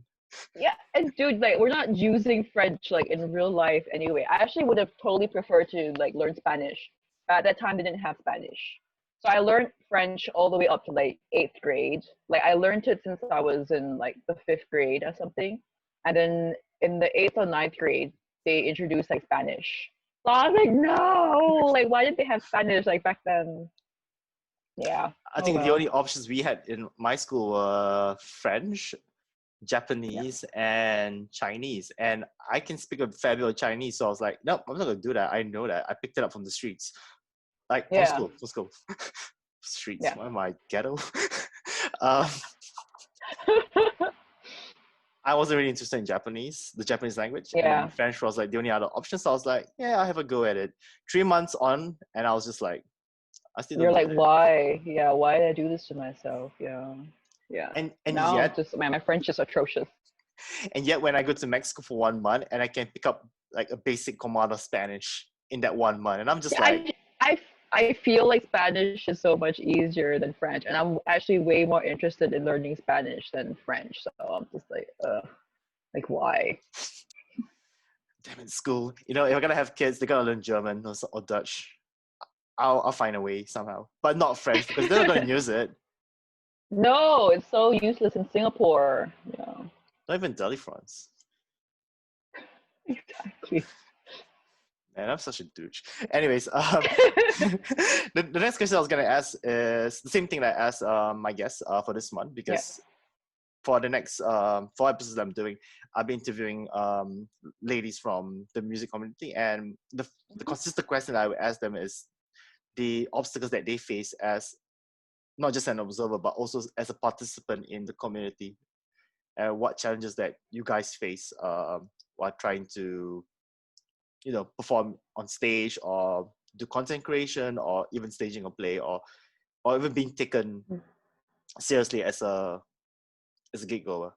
Yeah, and dude, like we're not using French like in real life anyway. I actually would have totally preferred to like learn Spanish. But at that time, they didn't have Spanish, so I learned French all the way up to like eighth grade. Like I learned it since I was in like the fifth grade or something, and then in the eighth or ninth grade, they introduced like Spanish. So I was like, no, like why did they have Spanish like back then? Yeah. I Oh think the well. only options we had in my school were French, Yeah. Japanese, and Chinese. And I can speak a fair bit of Chinese, so I was like, nope, I'm not gonna do that. I know that. I picked it up from the streets. Like from Yeah. school. Streets. Yeah. What am I, ghetto? um, I wasn't really interested in Japanese, the Japanese language, and then Yeah. French was like the only other option. So I was like, yeah, I'll have a go at it. 3 months on, and I was just like, I still You're don't like, get it. why? Yeah, why did I do this to myself? Yeah. Yeah. And Now I'm yet, just my French is atrocious. when I go to Mexico for 1 month and I can pick up like a basic command of Spanish in that 1 month, and I'm just Yeah, like, I feel like Spanish is so much easier than French, and I'm actually way more interested in learning Spanish than French. So I'm just like why? damn it, school. You know, if I'm gonna have kids, they're gonna learn German or Dutch. I'll find a way somehow, but not French because they're not gonna use it. No, it's so useless in Singapore. Yeah, Not even Delifrance. exactly. Man, I'm such a douche. Anyways, the next question I was gonna ask is the same thing that I asked my guests for this month Yeah. because for the next 4 episodes I'm doing, I'll be interviewing ladies from the music community, and the consistent question I would ask them is the obstacles that they face as not just an observer but also as a participant in the community, and what challenges that you guys face while trying to perform on stage or do content creation or even staging a play or even being taken seriously as a gig goer.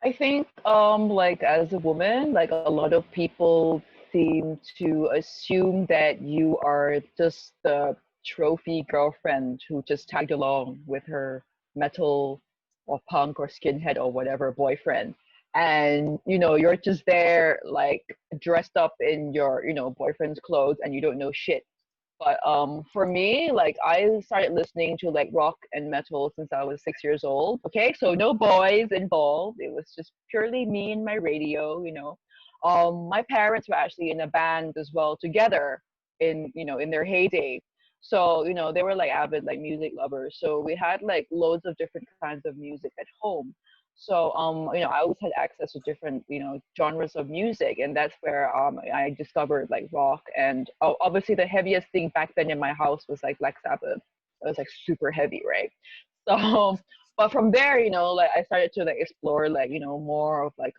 I think like as a woman, like a lot of people seem to assume that you are just the trophy girlfriend who just tagged along with her metal or punk or skinhead or whatever boyfriend. And you're just there like dressed up in your, boyfriend's clothes and you don't know shit. But for me, like I started listening to like rock and metal since I was 6 years old. Okay, so no boys involved. It was just purely me and my radio. My parents were actually in a band as well together in their heyday. So, they were like avid like music lovers. So we had like loads of different kinds of music at home. So, I always had access to different, genres of music, and that's where I discovered like rock, and obviously the heaviest thing back then in my house was like Black Sabbath. It was like super heavy, right? So, but from there, like I started to like explore like, more of like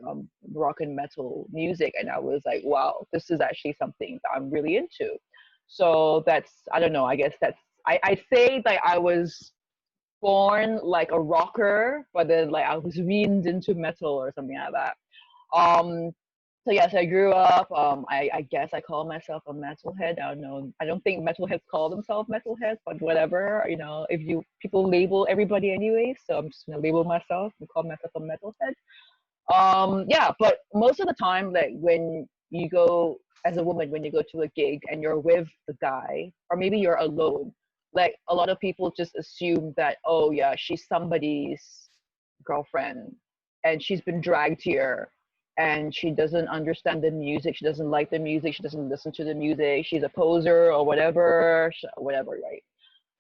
rock and metal music, and I was like, wow, this is actually something that I'm really into. So that's, I don't know, I guess that's, I say like I was born like a rocker, but then like I was weaned into metal or something like that. Um, so yes, I grew up. I guess I call myself a metalhead. I don't know. I don't think metalheads call themselves metalheads, but whatever. If people label everybody anyway, so I'm just gonna label myself and call myself a metalhead. Yeah, but most of the time, like when you go as a woman, when you go to a gig and you're with the guy, or maybe you're alone, like a lot of people just assume that, oh yeah, she's somebody's girlfriend and she's been dragged here and she doesn't understand the music, she doesn't like the music, she doesn't listen to the music, she's a poser or whatever, whatever, right?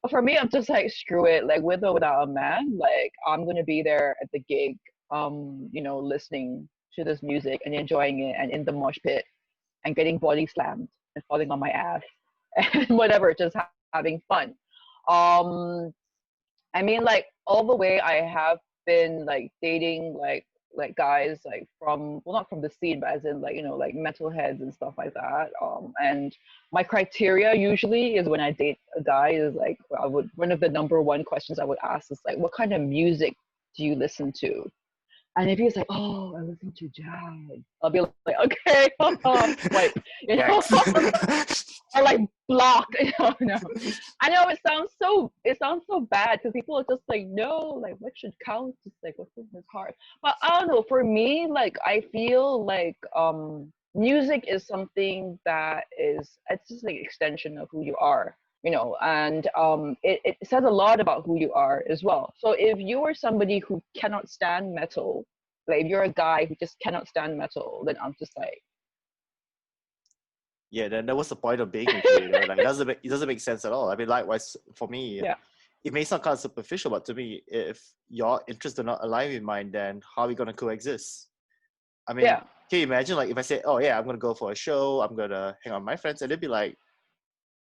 But for me, I'm just like, screw it, like with or without a man, like I'm gonna be there at the gig, listening to this music and enjoying it and in the mosh pit and getting body slammed and falling on my ass and whatever, just having fun. Um, I mean, like all the way I have been like dating like guys like from, well, not from the scene, but as in like, like metalheads and stuff like that. And my criteria usually is when I date a guy is like, one of the number one questions I would ask is like, what kind of music do you listen to? And if he's like, oh, I listen to jazz, I'll be like, okay, swipe, Next. or like block. No. I know it sounds so bad because people are just like, no, like what should count? It's like what's in his heart. But I don't know. For me, like I feel like music is something that it's just like extension of who you are. And it says a lot about who you are as well. So if you are somebody who cannot stand metal, like if you're a guy who just cannot stand metal, then I'm just like, Yeah, then that was the point of being with you. Like it doesn't make sense at all. I mean, likewise for me, yeah, it may sound kind of superficial, but to me, if your interests do not align with mine, then how are we gonna coexist? I mean, yeah. can you imagine like if I say, oh yeah, I'm gonna go for a show, I'm gonna hang out with my friends, and they'd be like,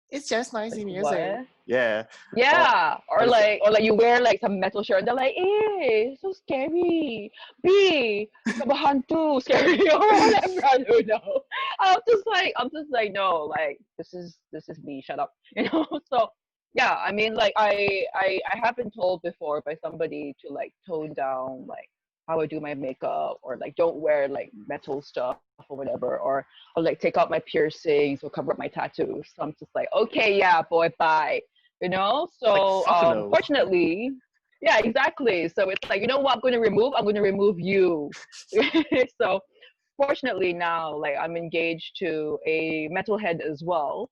it's just nice Like music. what? Yeah. Or Yeah, or or the, like you wear like some metal shirt and they're like, eh, so scary. B, kabahan scary or whatever. I don't know. I'm just like, no, like this is me. Shut up. So yeah, I mean, like I have been told before by somebody to like tone down like how I do my makeup, or like don't wear like metal stuff or whatever, or like take out my piercings or cover up my tattoos. So I'm just like, okay, yeah, boy, bye. like So fuck no. fortunately, yeah, exactly. So it's like, what I'm going to remove you. So fortunately now, like I'm engaged to a metalhead as well.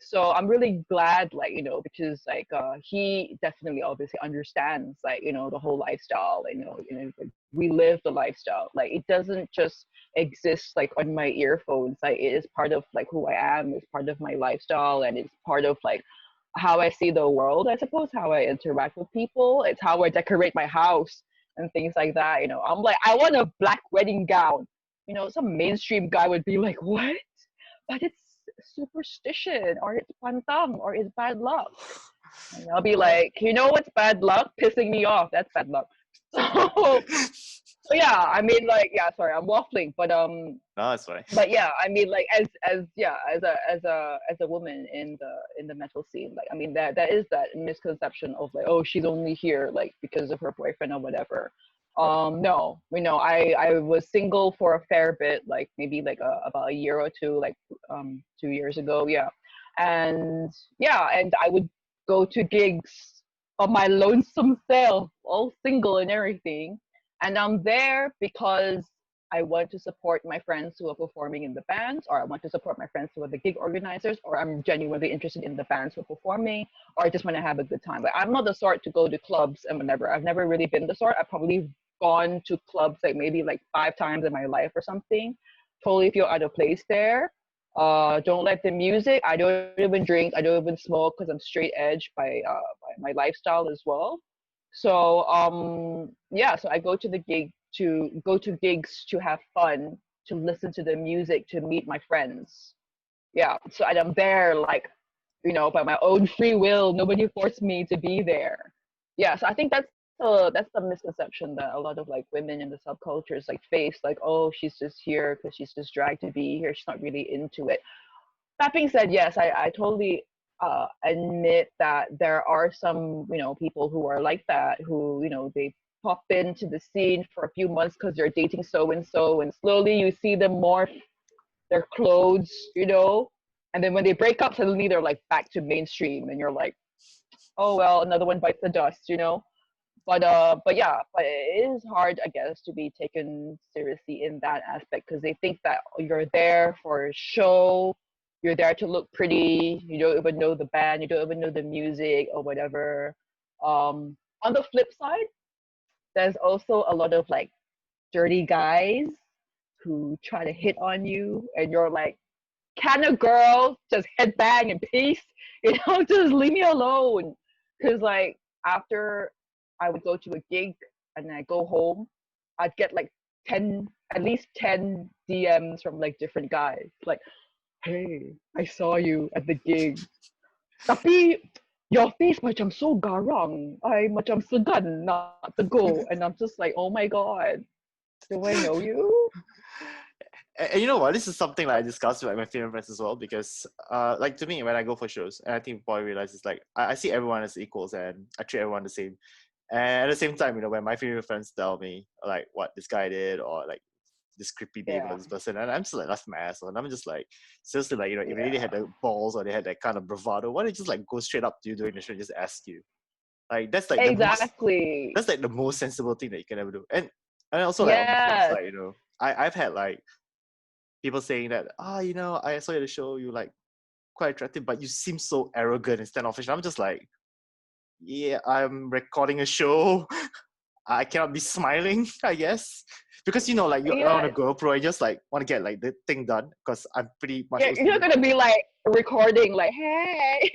So I'm really glad, like, because like he definitely obviously understands like, the whole lifestyle, like, we live the lifestyle, like it doesn't just exist like on my earphones, like it is part of like who I am, it's part of my lifestyle, and it's part of like how I see the world, I suppose, how I interact with people. It's how I decorate my house and things like that. I'm like, I want a black wedding gown. Some mainstream guy would be like, what? But it's superstition, or it's pantang, or it's bad luck. And I'll be Yeah. like, what's bad luck? Pissing me off. That's bad luck. So yeah, I mean, like, yeah, sorry, I'm waffling, but No, it's fine. but yeah, I mean, like as a woman in the metal scene, like I mean that is that misconception of like, oh, she's only here like because of her boyfriend or whatever. No, I was single for a fair bit, like maybe like about a year or two, like 2 years ago, yeah. And yeah, and I would go to gigs on my lonesome self, all single and everything. And I'm there because I want to support my friends who are performing in the bands, or I want to support my friends who are the gig organizers, or I'm genuinely interested in the bands who are performing, or I just want to have a good time. Like I'm not the sort to go to clubs and whatever. I've never really been the sort. I've probably gone to clubs like maybe like 5 times in my life or something. Totally feel out of place there. Don't like the music. I don't even drink. I don't even smoke because I'm straight edge by my lifestyle as well. So yeah, so I go to gigs to have fun, to listen to the music, to meet my friends. Yeah, so I'm there like, by my own free will. Nobody forced me to be there. Yeah, so I think that's the misconception that a lot of like women in the subcultures like face, like, oh, she's just here because she's just dragged to be here. She's not really into it. That being said, yes, I totally admit that there are some, people who are like that, who, they pop into the scene for a few months because they're dating so and so, and slowly you see them morph their clothes, and then when they break up, suddenly they're like back to mainstream, and you're like, oh well, another one bites the dust. But yeah, but it is hard, I guess, to be taken seriously in that aspect because they think that you're there for a show, you're there to look pretty, you don't even know the band, you don't even know the music or whatever. On the flip side, there's also a lot of like dirty guys who try to hit on you, and you're like, kind of girl, just headbang in peace, just leave me alone. Because like after I would go to a gig and I go home, I'd get like 10, at least 10 DMs from like different guys. Like, hey, I saw you at the gig. Tapi your face macam so garang. I macam segan not to go. And I'm just like, oh my God, do I know you? And you know what? This is something like I discussed with like, my female friends as well because, like to me, when I go for shows, and I think people realize it's like I see everyone as equals and I treat everyone the same. And at the same time, when my female friends tell me like what this guy did or like this creepy behavior of Yeah, this person, and I'm just like, that's my asshole. And I'm just like, seriously, like if they really had yeah, the balls or they had that kind of bravado, why don't they just like go straight up to you during the show and just ask you? Like that's like the most exactly. that's like the most sensible thing that you can ever do. And also like on the flip Yes. side, I've had like people saying that, I saw you at the show, you like quite attractive, but you seem so arrogant and standoffish. And I'm just like, yeah, I'm recording a show. I cannot be smiling, I guess. Because like you're on a Yeah, GoPro and just like want to get like the thing done because I'm pretty much you're OCD not about gonna it. be like recording like, hey,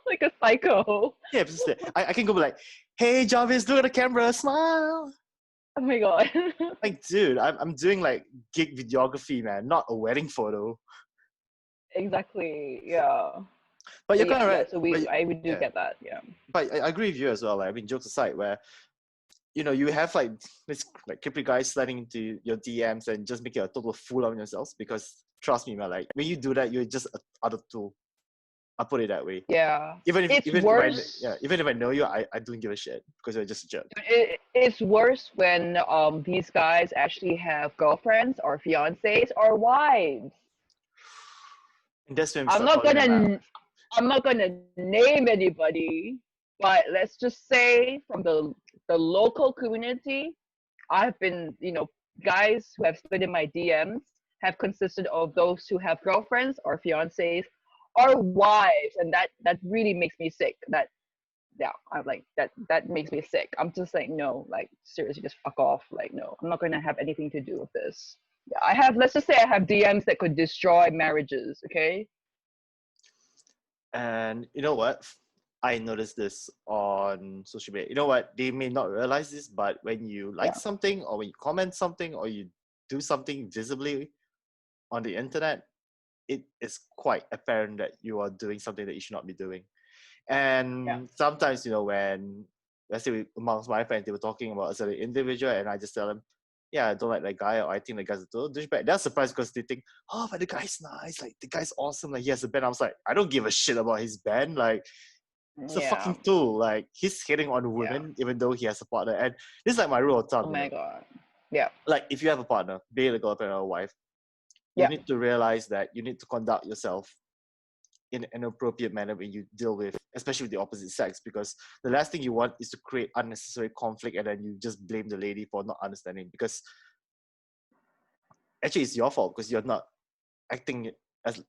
like a psycho. Yeah, it's just that I can go be like, hey Jarvis, look at the camera, smile. Oh my God. Like, dude, I'm doing like gig videography, man, not a wedding photo. Exactly. Yeah. But you're But kind yeah, of yeah. right. So But I would do yeah, get that. Yeah. but I agree with you as well. Like, I mean, jokes aside, where you have like this like creepy guys sliding into your DMs and just making a total fool of yourselves. Because trust me, man, like when you do that, you're just another tool. I put it that way. Yeah. Even if It's even if I worse. yeah, even if I know you, I don't give a shit because you're just a jerk. It's worse when these guys actually have girlfriends or fiancés or wives. And that's when we I'm start not calling them out. gonna I'm not gonna name anybody, but let's just say from the local community, I've been, guys who have slid in my DMs have consisted of those who have girlfriends or fiancés or wives, and that really makes me sick. That yeah, I'm like that makes me sick. I'm just like, no, like seriously, just fuck off. Like, no, I'm not gonna have anything to do with this. Yeah, let's just say I have DMs that could destroy marriages. Okay. And you know what? I noticed this on social media. You know what? They may not realize this, but when you like Yeah. something or when you comment something or you do something visibly on the internet, it is quite apparent that you are doing something that you should not be doing. Yeah. And sometimes, when, let's say, amongst my friends, they were talking about a certain individual, and I just tell them, yeah, I don't like that guy, or I think the guy's a total douchebag. They're surprised because they think, oh, but the guy's nice, like, the guy's awesome, like, he has a band. I was like, I don't give a shit about his band. Like, it's a Yeah. fucking tool. Like, he's hitting on Yeah. women, even though he has a partner. And this is like my rule of Oh thumb, my God. Yeah. Like, if you have a partner, be it a girlfriend or a wife, you Yeah. need to realize that you need to conduct yourself in an appropriate manner when you deal with, especially with the opposite sex, because the last thing you want is to create unnecessary conflict and then you just blame the lady for not understanding, because actually it's your fault because acting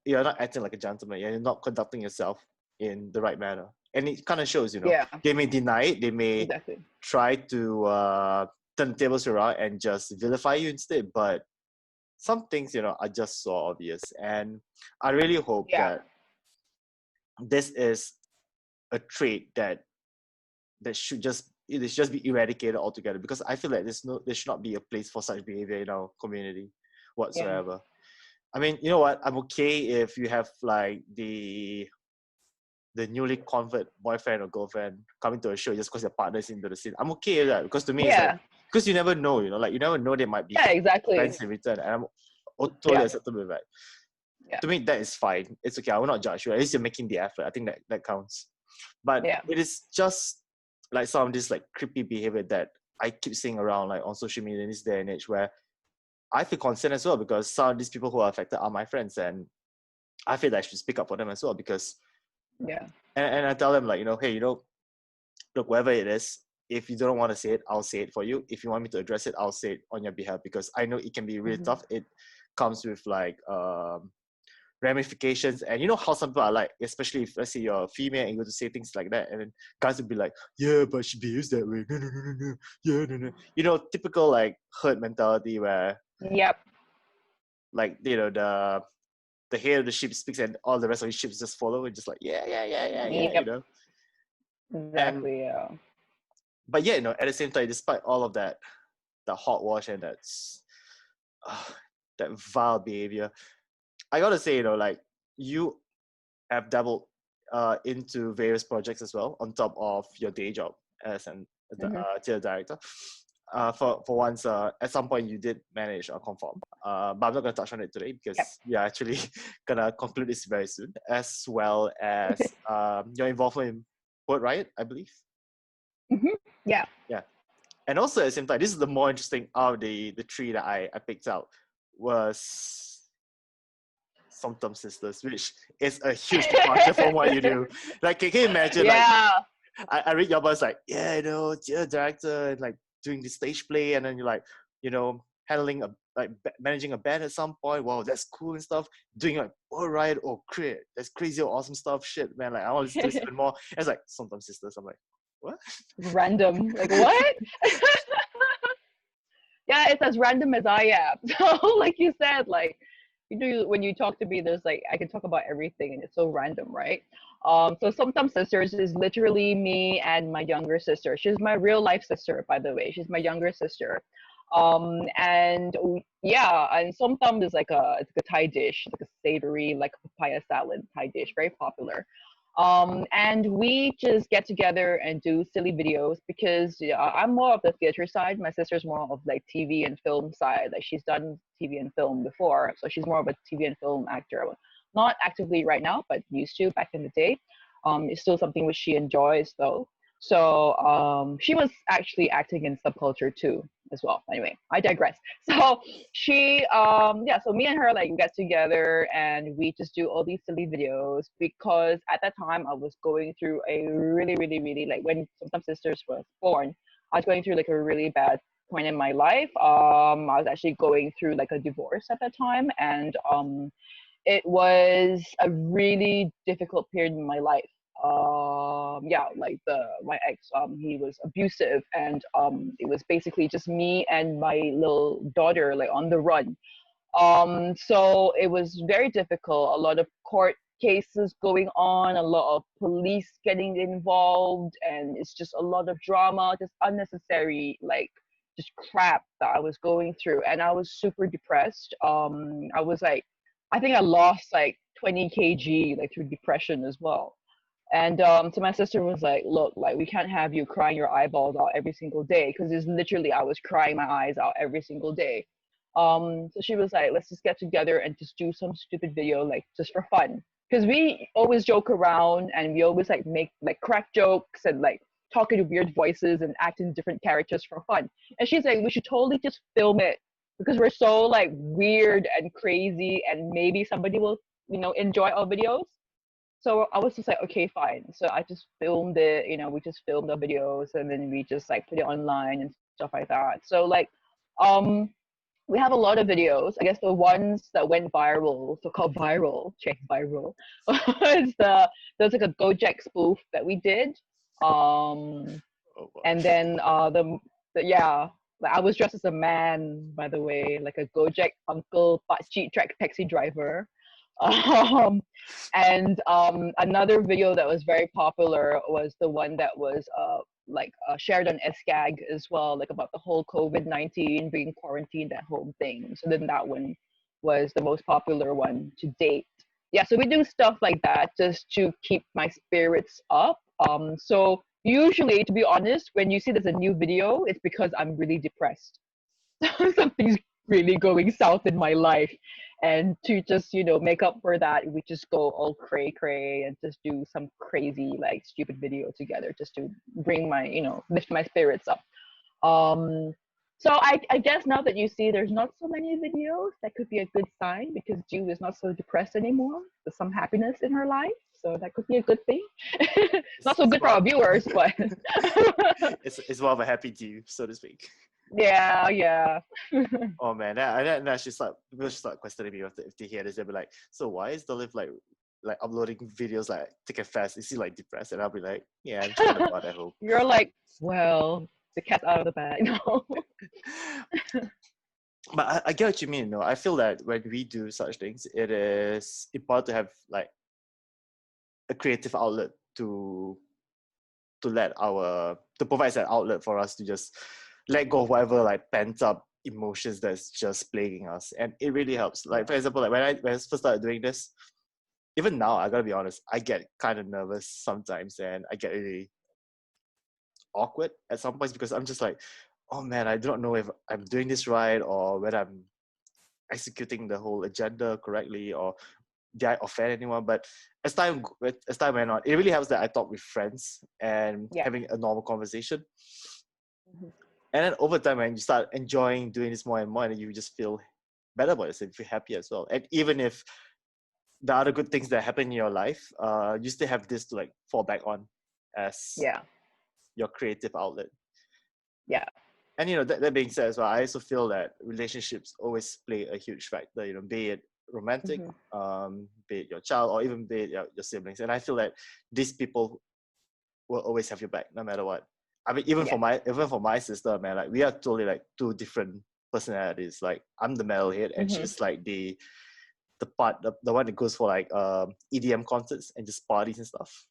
you're not acting like a gentleman and you're not conducting yourself in the right manner. And it kind of shows, Yeah. they may deny it, they may Exactly. try to turn the tables around and just vilify you instead, but some things, are just so obvious. And I really hope Yeah. that this is a trait that should just be eradicated altogether, because I feel like there should not be a place for such behavior in our community Yeah. whatsoever. I mean, you know what? I'm okay if you have like the newly convert boyfriend or girlfriend coming to a show just because their partner's into the scene. I'm okay with that, because to me it's like, Yeah. because you never know, like you never know, they might be Yeah, exactly. friends in return, and I'm totally Yeah. acceptable with that. Yeah. To me, that is fine. It's okay. I will not judge you. At least you're making the effort. I think that counts. But Yeah. it is just like some of this like creepy behavior that I keep seeing around like on social media in this day and age, where I feel concerned as well, because some of these people who are affected are my friends, and I feel that I should speak up for them as well, because Yeah. and I tell them like, hey, look, whatever it is, if you don't want to say it, I'll say it for you. If you want me to address it, I'll say it on your behalf, because I know it can be really Mhm. tough. It comes with like ramifications, and you know how some people are like, especially if let's say you're a female and you go to say things like that, and then guys will be like, yeah, but she behaves that way, no, yeah, no, typical like herd mentality, where Yep. like the head of the ship speaks and all the rest of the ships just follow and just like yeah, Yep. and Exactly. Yeah. but yeah, at the same time, despite all of that, the hot wash and uh, that vile behavior, I gotta say, like you have dabbled into various projects as well on top of your day job as an Mhm. theater director. For once, at some point you did manage a conform, but I'm not gonna touch on it today Yep. because we are actually gonna conclude this very soon, as well as your involvement in Poet Riot, I believe. Mhm. Yeah. Yeah, and also at the same time, this is the more interesting out of the three that I picked out, was Somtom Sisters, which is a huge departure from what you do. Like, can you imagine? Like, Yeah. I read your buzz like, yeah, theater director, and like doing the stage play, and then you're like, handling managing a band at some point. Wow, that's cool and stuff. Doing like, all right, oh, great, that's crazy, awesome stuff. Shit, man, like I want to do this even more. It's like Somtom Sisters. I'm like, what? Random. Like what? Yeah, it's as random as I am. So, like you said, like when you talk to me, there's like I can talk about everything, and it's so random, right? So sometimes sisters is literally me and my younger sister. She's my real life sister, by the way. She's my younger sister. And yeah, and sometimes it's like a Thai dish, like a savory, like papaya salad Thai dish, very popular. And we just get together and do silly videos because I'm more of the theater side. My sister's more of like TV and film side. Like she's done TV and film before, so she's more of a TV and film actor. Not actively right now, but used to back in the day. It's still something which she enjoys though. So she was actually acting in subculture too as well. Anyway, I digress. So so me and her like get together and we just do all these silly videos because at that time I was going through a really, really, really like when Sometimes Sisters was born, I was going through like a really bad point in my life. I was actually going through like a divorce at that time, and it was a really difficult period in my life. Yeah, like my ex, he was abusive, and it was basically just me and my little daughter like on the run. So it was very difficult. A lot of court cases going on, a lot of police getting involved, and it's just a lot of drama, just unnecessary like just crap that I was going through, and I was super depressed. I was like, I think I lost like 20 kg like through depression as well. And so my sister was like, look, like we can't have you crying your eyeballs out every single day because it's literally I was crying my eyes out every single day. So she was like, let's just get together and just do some stupid video like just for fun. Because we always joke around and we always like make like crack jokes and like talk into weird voices and act in different characters for fun. And she's like, we should totally just film it because we're so like weird and crazy and maybe somebody will, enjoy our videos. So I was just like, okay, fine. So I just filmed it, we just filmed the videos and then we just like put it online and stuff like that. So like, um, we have a lot of videos. I guess the ones that went viral, so-called viral, check viral, was there's like a Gojek spoof that we did. Oh boy. And then yeah. Like, I was dressed as a man, by the way, like a Gojek uncle, cheap taxi driver. Um, and another video that was very popular was the one that was shared on SCAG as well, like about the whole COVID-19 being quarantined at home thing. So then that one was the most popular one to date. Yeah, so we do stuff like that just to keep my spirits up. So usually, to be honest, when you see there's a new video, it's because I'm really depressed. Something's really going south in my life. And to just, make up for that, we just go all cray cray and just do some crazy, like, stupid video together just to bring my, lift my spirits up. So I guess now that you see there's not so many videos, that could be a good sign because Ju is not so depressed anymore. There's some happiness in her life. So that could be a good thing. Not so good for our viewers, but it's more of a happy dew, so to speak. Yeah. Oh man, and people start questioning me if they hear this. They'll be like, "So why is Dolph like uploading videos like thick and fast? Is he like depressed?" And I'll be like, "Yeah, I'm trying to bud, I hope." You're like, well, the cat's out of the bag. No. But I get what you mean. I feel that when we do such things, it is important to have like a creative outlet to provide that outlet for us to just let go of whatever like pent up emotions that's just plaguing us, and it really helps. Like for example, like when I first started doing this, even now I gotta be honest, I get kind of nervous sometimes, and I get really awkward at some points because I'm just like, oh man, I don't know if I'm doing this right or whether I'm executing the whole agenda correctly or did I offend anyone. But as time went on, it really helps that I talk with friends and having a normal conversation. Mm-hmm. And then over time, when you start enjoying doing this more and more, and you just feel better about yourself, you feel happy as well. And even if the other good things that happen in your life, you still have this to like fall back on as your creative outlet. Yeah. And that being said as well, I also feel that relationships always play a huge factor. Be it romantic, be it your child, or even be it your siblings. And I feel that these people will always have your back, no matter what. I mean, even for my sister, man, like we are totally like two different personalities. Like I'm the metalhead, and she's like the one that goes for like EDM concerts and just parties and stuff.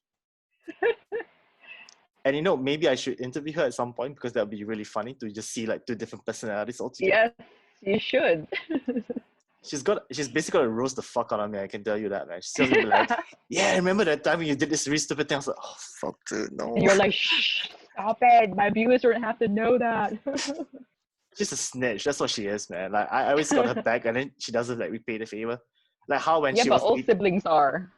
And maybe I should interview her at some point because that would be really funny to just see like two different personalities altogether. Yes, you should. She's basically gonna roast the fuck out of me. I can tell you that, man. She's gonna be like, "Yeah, remember that time when you did this really stupid thing?" I was like, "Oh fuck, dude, no." And you're like, "Shh, stop it! My viewers don't have to know that." She's a snitch. That's what she is, man. Like I always got her back, and then she doesn't like repay the favor. Like how when she but was all siblings are.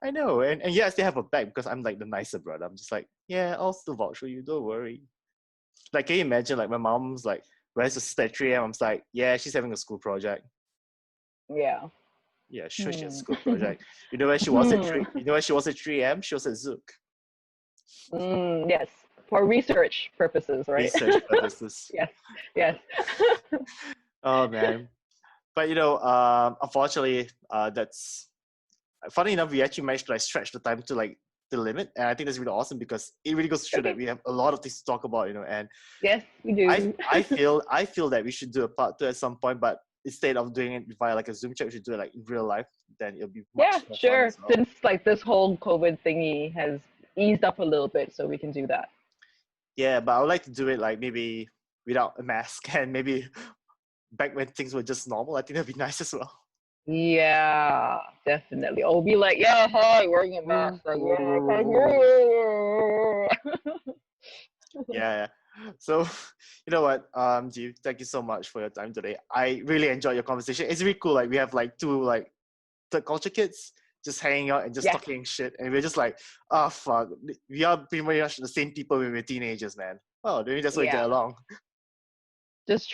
I know, and I still have her back because I'm like the nicer brother. I'm just like, yeah, I'll still vouch for you. Don't worry. Like, can you imagine? Like my mom's like, where's your sister at 3 a.m.? I'm just like, yeah, she's having a school project. Yeah. Yeah, sure, she has a school project. You know where she was at 3? You know where she was at 3 a.m.? She was at Zook. Yes, for research purposes, right? Research purposes. Yes. Oh man, but unfortunately, that's funny enough. We actually managed to like stretch the time to like the limit, and I think that's really awesome because it really goes to show that we have a lot of things to talk about. And yes, we do. I feel that we should do a part 2 at some point, but instead of doing it via like a Zoom chat, we should do it like in real life. Then it'll be much more sure. fun as well. Since like this whole COVID thingy has eased up a little bit, so we can do that. Yeah, but I would like to do it like maybe without a mask and maybe back when things were just normal. I think that'd be nice as well. Yeah, definitely. I'll be like, yeah, hi, wearing a mask. Like, yeah. So, you know what, G, thank you so much for your time today. I really enjoyed your conversation. It's really cool. Like we have like two like third culture kids just hanging out and just talking shit, and we're just like, oh fuck, we are pretty much the same people when we're teenagers, man. Oh, maybe that's why we get along. Just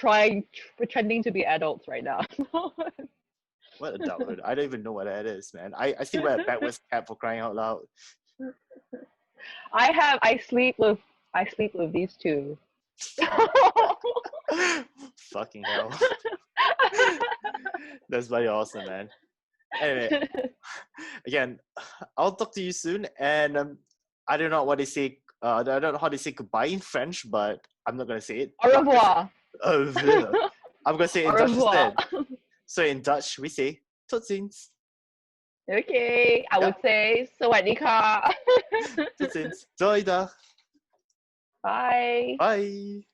pretending to be adults right now. What adulthood? I don't even know what that is, man. I still wear a backwards cap for crying out loud. I sleep with these two. Fucking hell. That's very awesome, man. Anyway, again, I'll talk to you soon, and I don't know what they say. I don't know how they say goodbye in French, but I'm not gonna say it. Au revoir. I'm gonna say it Au in Dutch revoir. instead. So in Dutch we say tot ziens. Okay, I would say สวัสดีค่ะ Tot ziens. Doei dag. Bye. Bye.